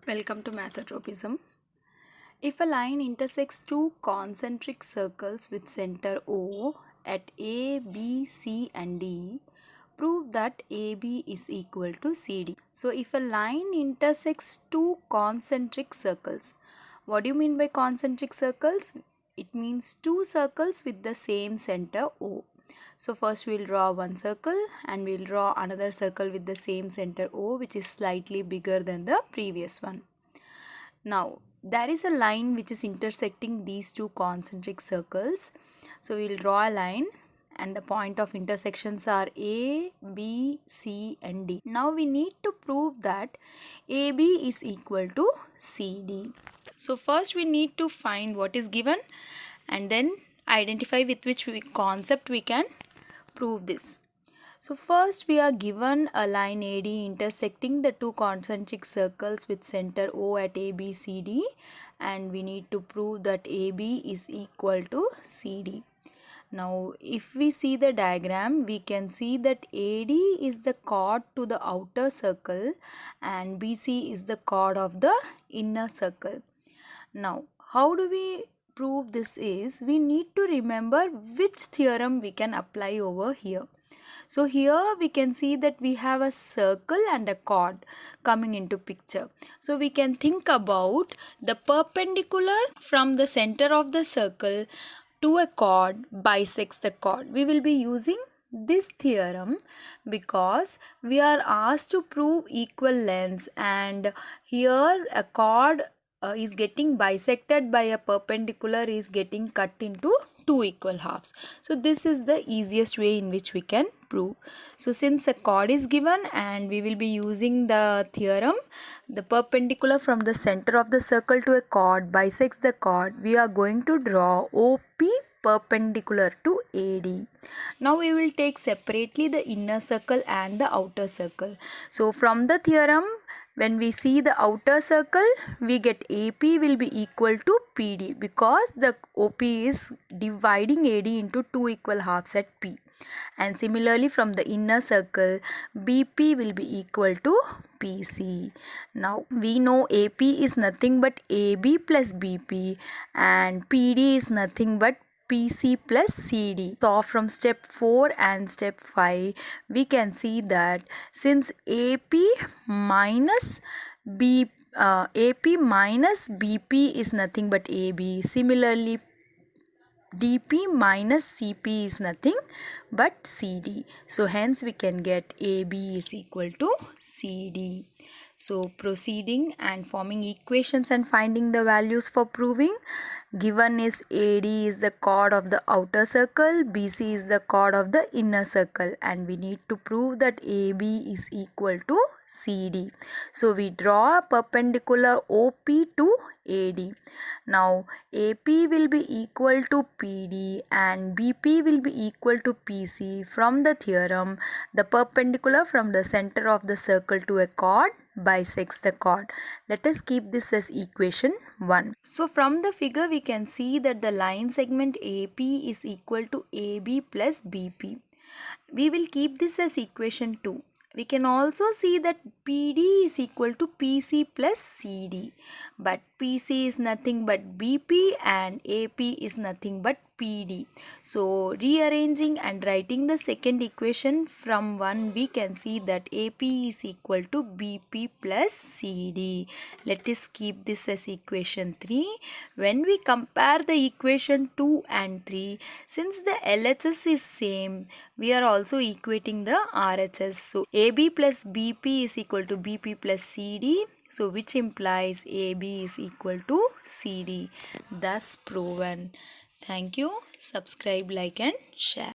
Welcome to Mathotropism. If a line intersects two concentric circles with center O at A, B, C and D, prove that AB is equal to CD. So if a line intersects two concentric circles, what do you mean by concentric circles? It means two circles with the same center O. So first we'll draw one circle and we'll draw another circle with the same center O, which is slightly bigger than the previous one. Now there is a line which is intersecting these two concentric circles. So we'll draw a line and the point of intersections are A, B, C and D. Now we need to prove that AB is equal to CD. So first we need to find what is given and then identify with which concept we can prove this. So first we are given a line AD intersecting the two concentric circles with center O at ABCD, and we need to prove that AB is equal to CD. Now if we see the diagram, we can see that AD is the chord to the outer circle and BC is the chord of the inner circle. Now how do we prove this is we need to remember which theorem we can apply over here. So here we can see that we have a circle and a chord coming into picture. So we can think about the perpendicular from the center of the circle to a chord bisects the chord. We will be using this theorem because we are asked to prove equal lengths, and here a chord is getting bisected by a perpendicular is getting cut into two equal halves. So this is the easiest way in which we can prove. So since a chord is given and we will be using the theorem, the perpendicular from the center of the circle to a chord bisects the chord, we are going to draw OP perpendicular to AD. Now we will take separately the inner circle and the outer circle. So from the theorem, when we see the outer circle, we get AP will be equal to PD because the OP is dividing AD into two equal halves at P. And similarly from the inner circle, BP will be equal to PC. Now we know AP is nothing but AB plus BP and PD is nothing but PC plus CD. So from step 4 and step 5, we can see that since AP minus BP is nothing but AB, similarly DP minus CP is nothing but CD. So hence we can get AB is equal to CD. So proceeding and forming equations and finding the values for proving. Given is AD is the chord of the outer circle, BC is the chord of the inner circle, and we need to prove that AB is equal to CD. So we draw a perpendicular OP to AD. Now AP will be equal to PD and BP will be equal to PC. From the theorem, the perpendicular from the center of the circle to a chord bisects the chord. Let us keep this as equation 1. So from the figure we can see that the line segment AP is equal to AB plus BP. We will keep this as equation 2. We can also see that PD is equal to PC plus CD, but PC is nothing but BP and AP is nothing but PD. So rearranging and writing the second equation from 1, we can see that AP is equal to BP plus CD. Let us keep this as equation 3. When we compare the equation 2 and 3, since the LHS is same, we are also equating the RHS. So AB plus BP is equal to BP plus CD. So which implies AB is equal to CD. Thus proven. Thank you. Subscribe, like and share.